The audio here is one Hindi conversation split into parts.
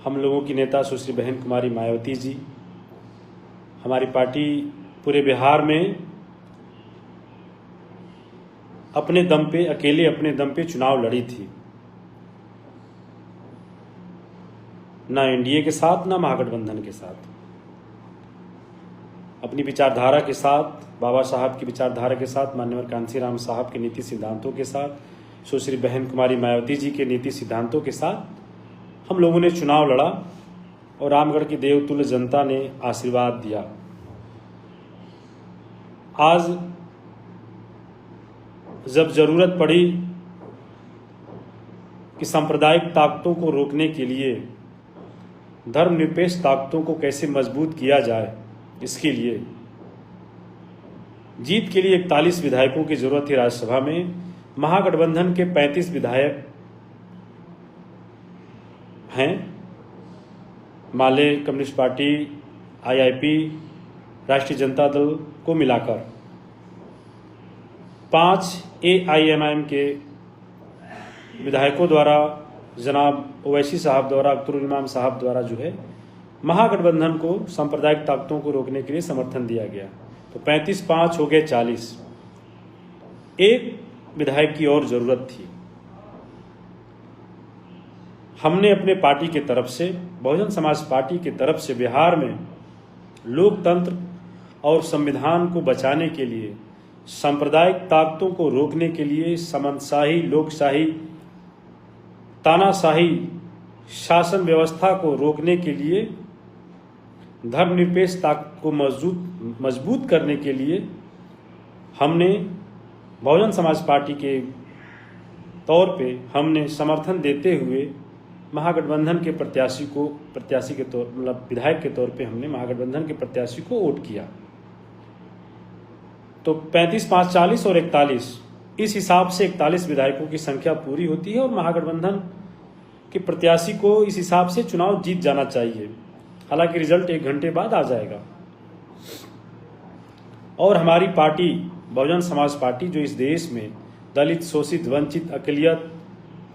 हम लोगों की नेता सुश्री बहन कुमारी मायावती जी, हमारी पार्टी पूरे बिहार में अपने दम पे, अकेले अपने दम पे चुनाव लड़ी थी। ना एनडीए के साथ, ना महागठबंधन के साथ। अपनी विचारधारा के साथ, बाबा साहब की विचारधारा के साथ, माननीय कांशीराम साहब के नीति सिद्धांतों के साथ, सुश्री बहन कुमारी मायावती जी के नीति सिद्धांतों के साथ हम लोगों ने चुनाव लड़ा और रामगढ़ की देवतुल्य जनता ने आशीर्वाद दिया। आज जब जरूरत पड़ी कि सांप्रदायिक ताकतों को रोकने के लिए धर्मनिरपेक्ष ताकतों को कैसे मजबूत किया जाए, इसके लिए जीत के लिए 41 विधायकों की जरूरत थी। राज्यसभा में महागठबंधन के 35 विधायक हैं। माले, कम्युनिस्ट पार्टी, आईआईपी, राष्ट्रीय जनता दल को मिलाकर 5 एआईएमआईएम के विधायकों द्वारा, जनाब ओवैसी साहब द्वारा, अख्तरुल इमाम साहब द्वारा जो है महागठबंधन को सांप्रदायिक ताकतों को रोकने के लिए समर्थन दिया गया। तो 35-5 हो गए 40। एक विधायक की और जरूरत थी। हमने अपने पार्टी के तरफ से, बहुजन समाज पार्टी के तरफ से बिहार में लोकतंत्र और संविधान को बचाने के लिए, सांप्रदायिक ताकतों को रोकने के लिए, सामंतशाही, लोकशाही, तानाशाही शासन व्यवस्था को रोकने के लिए, धर्मनिरपेक्ष ताकत को मजबूत करने के लिए हमने बहुजन समाज पार्टी के तौर पे हमने समर्थन देते हुए महागठबंधन के प्रत्याशी के तौर, मतलब विधायक के तौर पे हमने महागठबंधन के प्रत्याशी को वोट किया। तो 35-5, 40 और 41, इस हिसाब से 41 विधायकों की संख्या पूरी होती है और महागठबंधन के प्रत्याशी को इस हिसाब से चुनाव जीत जाना चाहिए। हालांकि रिजल्ट 1 घंटे बाद आ जाएगा। और हमारी पार्टी, बहुजन समाज पार्टी, जो इस देश में दलित, शोषित, वंचित, अकलियत,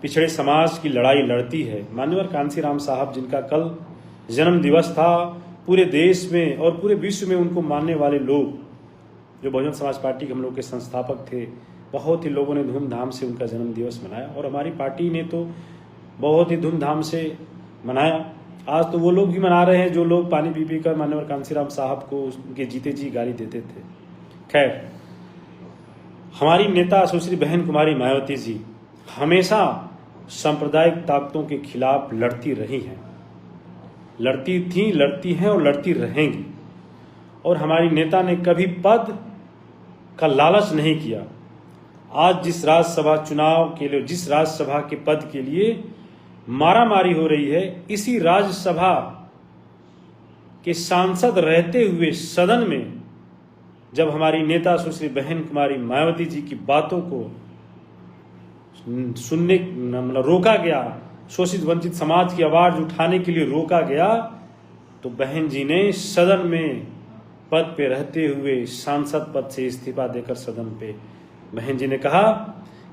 पिछड़े समाज की लड़ाई लड़ती है, माननीय कांशीराम साहब जिनका कल जन्म दिवस था, पूरे देश में और पूरे विश्व में उनको मानने वाले लोग, जो बहुजन समाज पार्टी के हम लोग के संस्थापक थे, बहुत ही लोगों ने धूमधाम से उनका जन्म दिवस मनाया और हमारी पार्टी ने तो बहुत ही धूमधाम से मनाया। आज तो वो लोग भी मना रहे हैं जो लोग पानी पी पी कर माननीय कांशीराम साहब को उनके जीते जी गाली देते थे। खैर, हमारी नेता सुश्री बहन कुमारी मायावती जी हमेशा सांप्रदायिक ताकतों के खिलाफ लड़ती रही हैं, लड़ती थी, लड़ती हैं और लड़ती रहेंगी। और हमारी नेता ने कभी पद का लालच नहीं किया। आज जिस राज्यसभा चुनाव के लिए, जिस राज्यसभा के पद के लिए मारामारी हो रही है, इसी राज्यसभा के सांसद रहते हुए सदन में जब हमारी नेता सुश्री बहन कुमारी मायावती जी की बातों को सुनने, मतलब रोका गया, शोषित वंचित समाज की आवाज उठाने के लिए रोका गया, तो बहन जी ने सदन में पद पे रहते हुए सांसद पद से इस्तीफा देकर सदन पे बहन जी ने कहा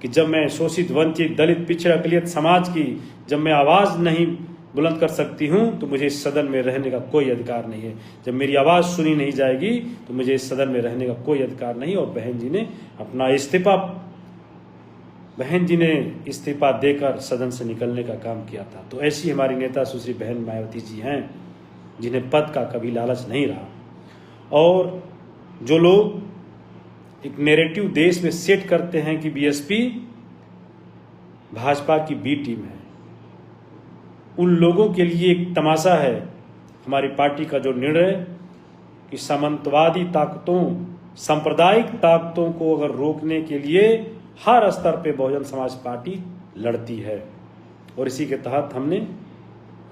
कि जब मैं शोषित, वंचित, दलित, पिछड़े, अकलियत समाज की जब मैं आवाज नहीं बुलंद कर सकती हूं तो मुझे इस सदन में रहने का कोई अधिकार नहीं है। जब मेरी आवाज सुनी नहीं जाएगी तो मुझे इस सदन में रहने का कोई अधिकार नहीं। और बहन जी ने अपना इस्तीफा देकर सदन से निकलने का काम किया था। तो ऐसी हमारी नेता सुश्री बहन मायावती जी हैं जिन्हें पद का कभी लालच नहीं रहा। और जो लोग एक नैरेटिव देश में सेट करते हैं कि बीएसपी भाजपा की बी टीम है, उन लोगों के लिए एक तमाशा है हमारी पार्टी का जो निर्णय कि सामंतवादी ताकतों, सांप्रदायिक ताकतों को अगर रोकने के लिए हर स्तर पे बहुजन समाज पार्टी लड़ती है। और इसी के तहत हमने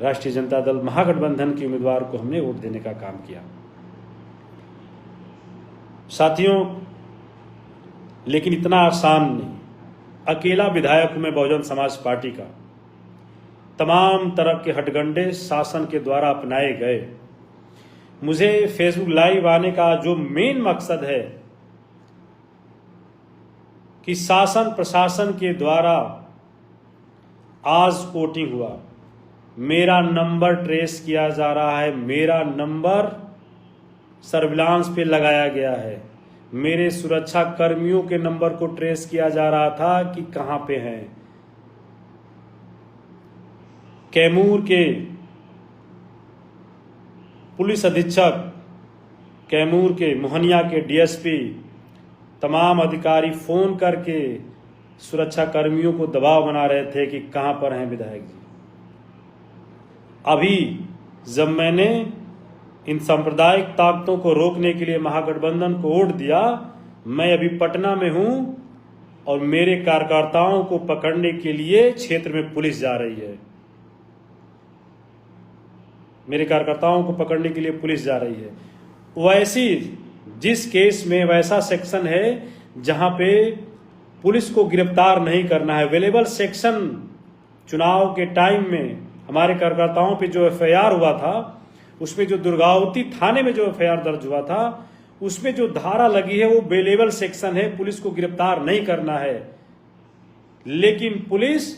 राष्ट्रीय जनता दल महागठबंधन के उम्मीदवार को हमने वोट देने का काम किया। साथियों, लेकिन इतना आसान नहीं। अकेला विधायक हूं मैं बहुजन समाज पार्टी का। तमाम तरह के हटगंडे शासन के द्वारा अपनाए गए। मुझे फेसबुक लाइव आने का जो मेन मकसद है कि शासन प्रशासन के द्वारा आज वोटिंग हुआ, मेरा नंबर ट्रेस किया जा रहा है, मेरा नंबर सर्विलांस पे लगाया गया है, मेरे सुरक्षा कर्मियों के नंबर को ट्रेस किया जा रहा था कि कहां पे हैं। कैमूर के पुलिस अधीक्षक, कैमूर के मोहनिया के डीएसपी, तमाम अधिकारी फोन करके सुरक्षा कर्मियों को दबाव बना रहे थे कि कहां पर हैं विधायक जी। अभी जब मैंने इन सांप्रदायिक ताकतों को रोकने के लिए महागठबंधन को वोट दिया, मैं अभी पटना में हूं और मेरे कार्यकर्ताओं को पकड़ने के लिए क्षेत्र में पुलिस जा रही है। मेरे कार्यकर्ताओं को पकड़ने के लिए पुलिस जा रही है। वैसी जिस केस में वैसा सेक्शन है जहां पे पुलिस को गिरफ्तार नहीं करना है, अवेलेबल सेक्शन चुनाव के टाइम में हमारे कार्यकर्ताओं पे जो एफआईआर हुआ था, उसमें जो दुर्गावती थाने में जो एफआईआर दर्ज हुआ था, उसमें जो धारा लगी है वो अवेलेबल सेक्शन है, पुलिस को गिरफ्तार नहीं करना है। लेकिन पुलिस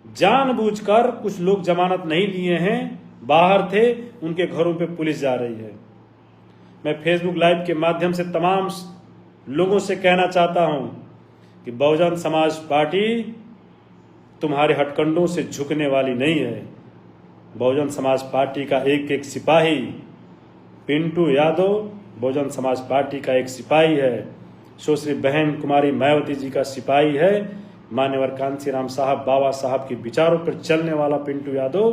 जानबूझकर, कुछ लोग जमानत नहीं लिए हैं, बाहर थे, उनके घरों पे पुलिस जा रही है। मैं फेसबुक लाइव के माध्यम से तमाम लोगों से कहना चाहता हूं कि बहुजन समाज पार्टी तुम्हारे हथकंडों से झुकने वाली नहीं है। बहुजन समाज पार्टी का एक एक सिपाही, पिंटू यादव बहुजन समाज पार्टी का एक सिपाही है, सुश्री बहन कुमारी मायावती जी का सिपाही है, मान्यवर कांसीराम साहब, बाबा साहब के विचारों पर चलने वाला पिंटू यादव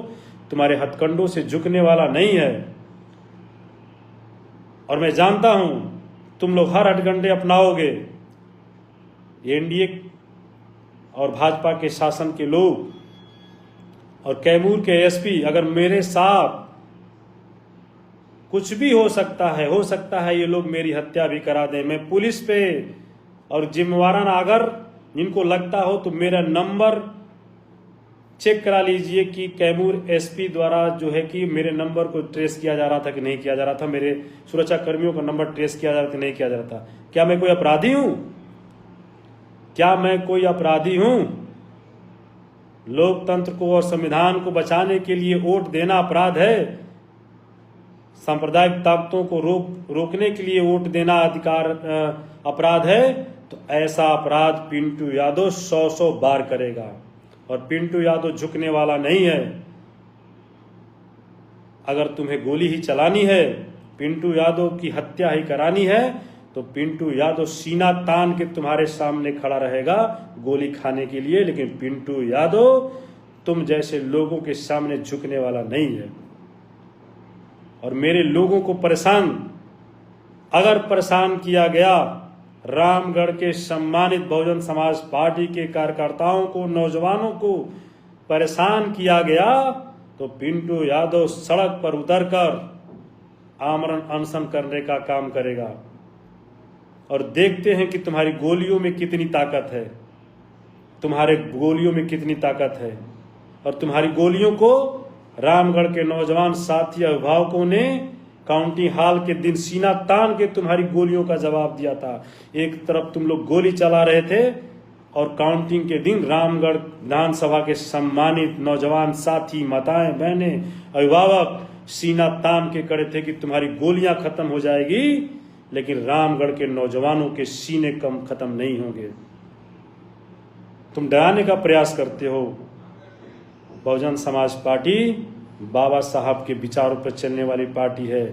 तुम्हारे हथकंडों से झुकने वाला नहीं है। और मैं जानता हूं तुम लोग हर हथकंडे अपनाओगे। एनडीए और भाजपा के शासन के लोग और कैमूर के एसपी, अगर मेरे साथ कुछ भी हो सकता है ये लोग मेरी हत्या भी करा दें। मैं पुलिस पे और जिम्मेवाराना, अगर जिनको लगता हो तो मेरा नंबर चेक करा लीजिए कि कैमूर एसपी द्वारा जो है कि मेरे नंबर को ट्रेस किया जा रहा था कि नहीं किया जा रहा था, मेरे सुरक्षा कर्मियों का नंबर ट्रेस किया जा रहा था कि नहीं किया जा रहा था। क्या मैं कोई अपराधी हूं? क्या मैं कोई अपराधी हूं? लोकतंत्र को और संविधान को बचाने के लिए वोट देना अपराध है? सांप्रदायिक ताकतों को रोकने के लिए वोट देना अधिकार अपराध है? तो ऐसा अपराध पिंटू यादव 100 बार करेगा। और पिंटू यादव झुकने वाला नहीं है। अगर तुम्हें गोली ही चलानी है, पिंटू यादव की हत्या ही करानी है, तो पिंटू यादव सीना तान के तुम्हारे सामने खड़ा रहेगा गोली खाने के लिए। लेकिन पिंटू यादव तुम जैसे लोगों के सामने झुकने वाला नहीं है। और मेरे लोगों को अगर परेशान किया गया, रामगढ़ के सम्मानित बहुजन समाज पार्टी के कार्यकर्ताओं को, नौजवानों को परेशान किया गया, तो पिंटू यादव सड़क पर उतरकर आमरण अनशन करने का काम करेगा। और देखते हैं कि तुम्हारी गोलियों में कितनी ताकत है, तुम्हारे गोलियों में कितनी ताकत है। और तुम्हारी गोलियों को रामगढ़ के नौजवान साथी अभिभावकों ने काउंटिंग हाल के दिन सीना तान के तुम्हारी गोलियों का जवाब दिया था। एक तरफ तुम लोग गोली चला रहे थे और काउंटिंग के दिन रामगढ़ विधानसभा के सम्मानित नौजवान साथी, माताएं, बहनें, अभिभावक सीना तान के खड़े थे कि तुम्हारी गोलियां खत्म हो जाएगी, लेकिन रामगढ़ के नौजवानों के सीने कम खत्म नहीं होंगे। तुम डराने का प्रयास करते हो। बहुजन समाज पार्टी बाबा साहब के विचारों पर चलने वाली पार्टी है।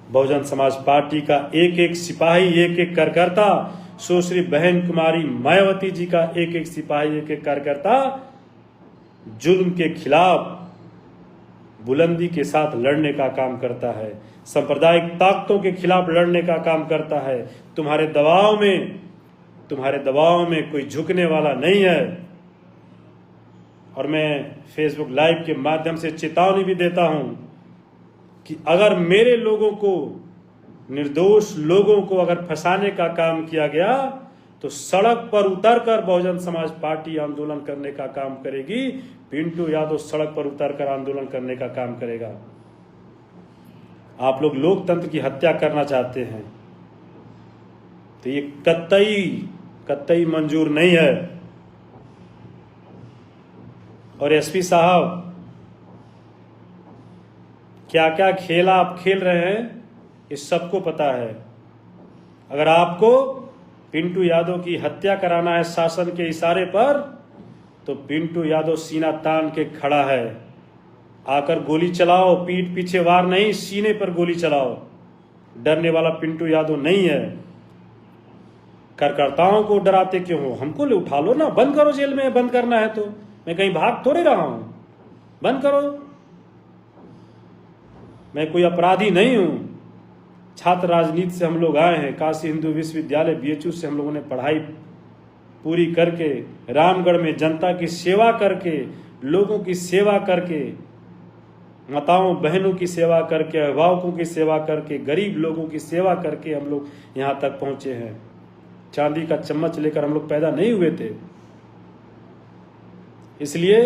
बहुजन समाज पार्टी का एक एक सिपाही, एक एक कार्यकर्ता, सुश्री बहन कुमारी मायावती जी का एक एक सिपाही, एक एक कार्यकर्ता जुल्म के खिलाफ बुलंदी के साथ लड़ने का काम करता है, सांप्रदायिक ताकतों के खिलाफ लड़ने का काम करता है। तुम्हारे दबाव में कोई झुकने वाला नहीं है। और मैं फेसबुक लाइव के माध्यम से चेतावनी भी देता हूं कि अगर मेरे लोगों को, निर्दोष लोगों को अगर फंसाने का काम किया गया, तो सड़क पर उतरकर बहुजन समाज पार्टी आंदोलन करने का काम करेगी। पिंटू यादव सड़क पर उतरकर आंदोलन करने का काम करेगा। आप लोग लोकतंत्र की हत्या करना चाहते हैं तो ये कतई मंजूर नहीं है। और एसपी साहब, क्या क्या खेल आप खेल रहे हैं ये सबको पता है। अगर आपको पिंटू यादव की हत्या कराना है शासन के इशारे पर, तो पिंटू यादव सीना तान के खड़ा है। आकर गोली चलाओ, पीठ पीछे वार नहीं, सीने पर गोली चलाओ। डरने वाला पिंटू यादव नहीं है। कार्यकर्ताओं को डराते क्यों हो? हमको ले उठा लो ना, बंद करो जेल में, बंद करना है तो। मैं कहीं भाग थोड़े रहा हूं, बंद करो। मैं कोई अपराधी नहीं हूं। छात्र राजनीति से हम लोग आए हैं। काशी हिंदू विश्वविद्यालय BHU से हम लोगों ने पढ़ाई पूरी करके, रामगढ़ में जनता की सेवा करके, लोगों की सेवा करके, माताओं बहनों की सेवा करके, अभिभावकों की सेवा करके, गरीब लोगों की सेवा करके हम लोग यहाँ तक पहुँचे हैं। चांदी का चम्मच लेकर हम लोग पैदा नहीं हुए थे। इसलिए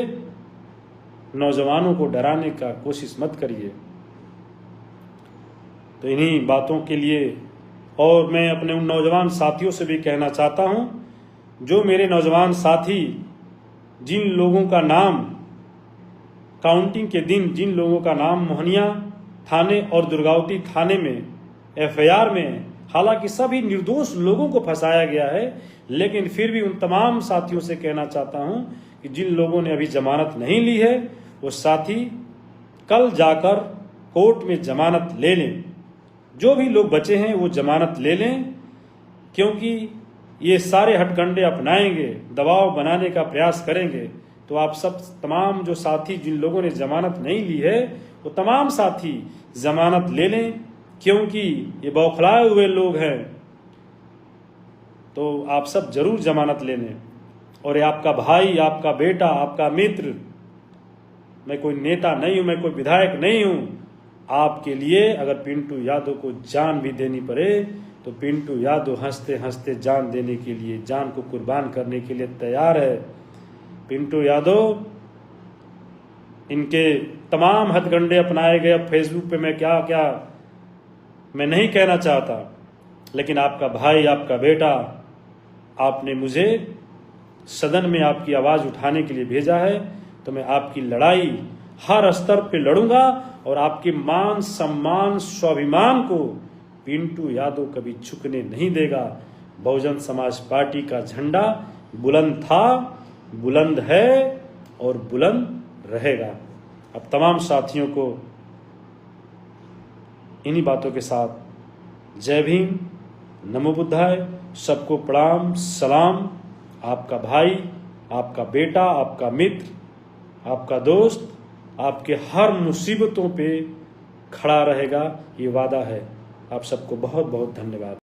नौजवानों को डराने का कोशिश मत करिए। तो इन्हीं बातों के लिए, और मैं अपने उन नौजवान साथियों से भी कहना चाहता हूं, जो मेरे नौजवान साथी जिन लोगों का नाम काउंटिंग के दिन, जिन लोगों का नाम मोहनिया थाने और दुर्गावती थाने में FIR में, हालांकि सभी निर्दोष लोगों को फंसाया गया है, लेकिन फिर भी उन तमाम साथियों से कहना चाहता हूं कि जिन लोगों ने अभी जमानत नहीं ली है, वो साथी कल जाकर कोर्ट में जमानत ले लें। जो भी लोग बचे हैं वो जमानत ले लें, क्योंकि ये सारे हथकंडे अपनाएंगे, दबाव बनाने का प्रयास करेंगे। तो आप सब तमाम जो साथी जिन लोगों ने जमानत नहीं ली है, वो तमाम साथी जमानत ले लें, क्योंकि ये बौखलाए हुए लोग हैं। तो आप सब जरूर जमानत ले लें। और ये आपका भाई, आपका बेटा, आपका मित्र, मैं कोई नेता नहीं हूं, मैं कोई विधायक नहीं हूं। आपके लिए अगर पिंटू यादव को जान भी देनी पड़े, तो पिंटू यादव हंसते हंसते जान देने के लिए, जान को कुर्बान करने के लिए तैयार है। पिंटू यादव, इनके तमाम हथकंडे अपनाए गए। अब फेसबुक पे मैं क्या क्या मैं नहीं कहना चाहता, लेकिन आपका भाई, आपका बेटा, आपने मुझे सदन में आपकी आवाज उठाने के लिए भेजा है। तो मैं आपकी लड़ाई हर स्तर पे लड़ूंगा, और आपके मान सम्मान स्वाभिमान को पिंटू यादव कभी झुकने नहीं देगा। बहुजन समाज पार्टी का झंडा बुलंद था, बुलंद है और बुलंद रहेगा। अब तमाम साथियों को इन्हीं बातों के साथ जय भीम, नमो बुद्धाय, सबको प्रणाम, सलाम। आपका भाई, आपका बेटा, आपका मित्र, आपका दोस्त आपके हर मुसीबतों पे खड़ा रहेगा, ये वादा है। आप सबको बहुत बहुत धन्यवाद।